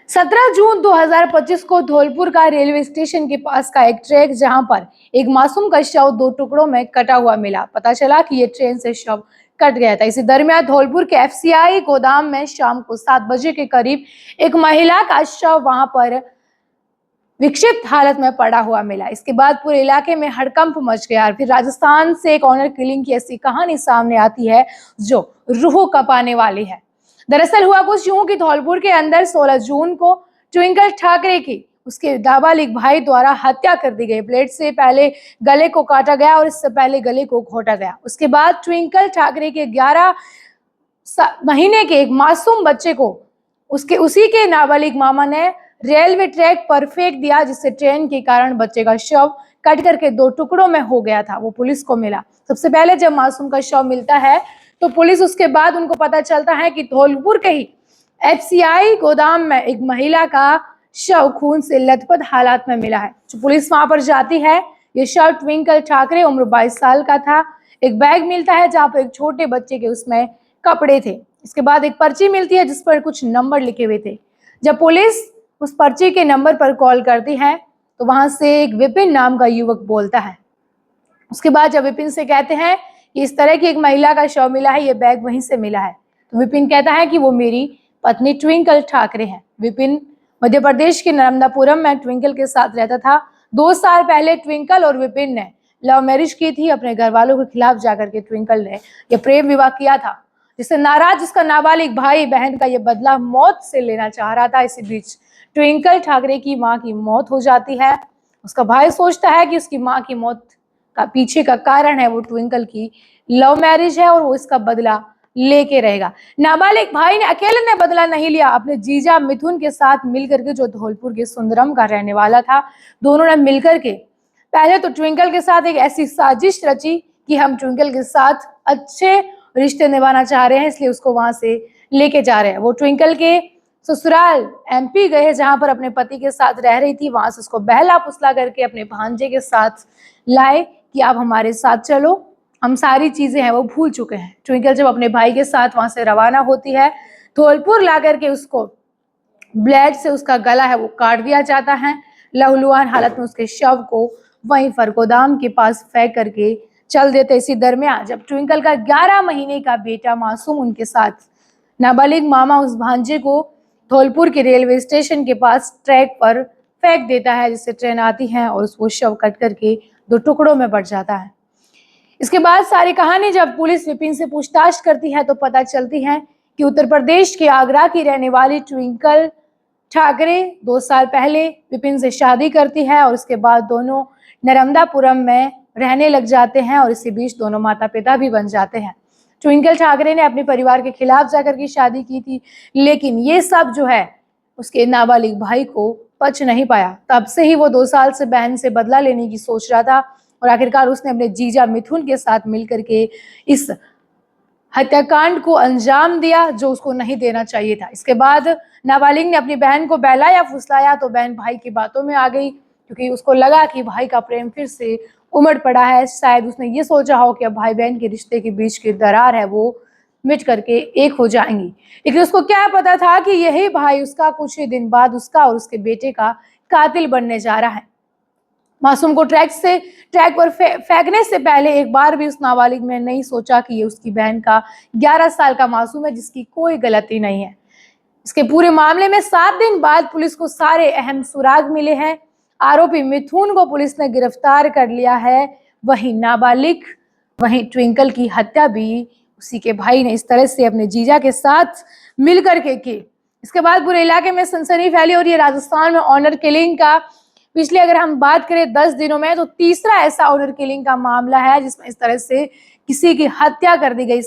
17 जून 2025 को धौलपुर का railway station के पास का एक ट्रैक जहां पर एक मासूम का शव दो टुकड़ों में कटा हुआ मिला। पता चला कि ये ट्रेन से शव कट गया था। इसी दरमियान धौलपुर के एफसीआई गोदाम में शाम को 7 बजे के करीब एक महिला का शव वहां पर विक्षिप्त हालत में पड़ा हुआ मिला। इसके बाद पूरे इलाके में हड़कंप मच गया। और फिर राजस्थान से एक ऑनर किलिंग की ऐसी कहानी सामने आती है जो रूह कपाने वाली है। दरअसल हुआ कुछ यूं कि धौलपुर के अंदर 16 जून को ट्विंकल ठाकरे की उसके नाबालिग भाई द्वारा हत्या कर दी गई। ब्लेड से पहले गले को काटा गया और इससे पहले गले को घोटा गया। उसके बाद ट्विंकल ठाकरे के 11 महीने के एक मासूम बच्चे को उसी के नाबालिग मामा ने रेलवे ट्रैक पर फेंक दिया, जिससे ट्रेन के कारण बच्चे का शव कट करके दो टुकड़ों में हो गया था। वो पुलिस को मिला। सबसे पहले जब मासूम का शव मिलता है तो पुलिस उसके बाद उनको पता चलता है कि धौलपुर के ही एफसीआई गोदाम में एक महिला का शव खून से लथपथ हालात में मिला है। जो पुलिस वहां पर जाती है, ये शव ट्विंकल ठाकरे उम्र 22 साल का था। एक बैग मिलता है जहां पर एक छोटे बच्चे के उसमें कपड़े थे। इसके बाद एक पर्ची मिलती है जिस पर कुछ नंबर लिखे हुए थे। जब पुलिस उस पर्ची के नंबर पर कॉल करती है तो वहां से एक विपिन नाम का युवक बोलता है। उसके बाद जब विपिन से कहते हैं कि इस तरह की एक महिला का शव मिला है, ये बैग वहीं से मिला है, तो विपिन कहता है कि वो मेरी पत्नी ट्विंकल ठाकरे हैं। विपिन मध्य प्रदेश के नर्मदापुरम में ट्विंकल के साथ रहता था। 2 साल पहले ट्विंकल और विपिन ने लव मैरिज की थी। अपने घर वालों के खिलाफ जाकर के ट्विंकल ने यह प्रेम विवाह किया था, जिससे नाराज उसका नाबालिग भाई बहन का ये बदला मौत से लेना चाह रहा था। इसी बीच ट्विंकल ठाकरे की मां की मौत हो जाती है। उसका भाई सोचता है कि उसकी मां की मौत का पीछे का कारण है वो ट्विंकल की लव मैरिज है और वो इसका बदला लेके रहेगा। नाबालिग भाई ने अकेले ने बदला नहीं लिया, अपने जीजा मिथुन के साथ मिलकर के, जो धौलपुर के सुंदरम का रहने वाला था, दोनों ने मिलकर के पहले तो ट्विंकल के साथ एक ऐसी साजिश रची कि हम ट्विंकल के साथ अच्छे रिश्ते निभाना चाह रहे हैं, इसलिए उसको वहां से लेके जा रहे हैं। वो ट्विंकल के ससुराल एमपी गए जहां पर अपने पति के साथ रह रही थी। वहां से उसको बहला फुसला करके अपने भांजे के साथ लाए कि आप हमारे साथ चलो, हम सारी चीजें हैं वो भूल चुके हैं। ट्विंकल जब अपने भाई के साथ वहां से रवाना होती है, धौलपुर ला करके उसको ब्लेड से उसका गला है वो काट दिया जाता है। लहूलुहान हालत में उसके शव को वहीं पर गोदाम के पास फेंक करके चल देते। इसी दरमियान जब ट्विंकल का 11 महीने का बेटा मासूम उनके साथ नाबालिग मामा उस भांजे को धौलपुर के रेलवे स्टेशन के पास ट्रैक पर फेंक देता है, जिससे ट्रेन आती है और उसको शव कट करके 2 टुकड़ों में बढ़ जाता है। इसके बाद सारी कहानी जब पुलिस विपिन से पूछताछ करती है तो पता चलती है कि उत्तर प्रदेश के आगरा की रहने वाली ट्विंकल ठाकरे 2 साल पहले विपिन से शादी करती है और उसके बाद दोनों नर्मदापुरम में रहने लग जाते हैं और इसी बीच दोनों माता पिता भी बन जाते हैं। ट्विंकल ठाकरे ने अपने परिवार के खिलाफ जाकर के शादी की थी, लेकिन ये सब जो है उसके नाबालिग भाई को पच नहीं पाया। तब से ही वो 2 साल से बहन से बदला लेने की सोच रहा था और आखिरकार उसने अपने जीजा मिथुन के साथ मिलकर के इस हत्याकांड को अंजाम दिया जो उसको नहीं देना चाहिए था। इसके बाद नाबालिग ने अपनी बहन को बहलाया फुसलाया तो बहन भाई की बातों में आ गई, क्योंकि उसको लगा कि भाई का प्रेम फिर से उमड़ पड़ा है। शायद उसने ये सोचा हो कि अब भाई बहन के रिश्ते के बीच की दरार है वो मिट करके एक हो जाएंगी, लेकिन उसको क्या पता था कि यही भाई उसका कुछ ही दिन बाद उसका और उसके बेटे का कातिल बनने जा रहा है। मासूम को ट्रैक पर फेंकने से पहले एक बार भी उस नाबालिग ने नहीं सोचा कि ये उसकी बहन का 11 साल का मासूम है जिसकी कोई गलती नहीं है। इसके पूरे मामले में 7 दिन बाद पुलिस को सारे अहम सुराग मिले हैं। आरोपी मिथुन को पुलिस ने गिरफ्तार कर लिया है। वहीं नाबालिग, वहीं ट्विंकल की हत्या भी उसी के भाई ने इस तरह से अपने जीजा के साथ मिलकर के की। इसके बाद पूरे इलाके में सनसनी फैली और ये राजस्थान में ऑनर किलिंग का पिछले अगर हम बात करें 10 दिनों में तो तीसरा ऐसा ऑनर किलिंग का मामला है जिसमें इस तरह से किसी की हत्या कर दी गई।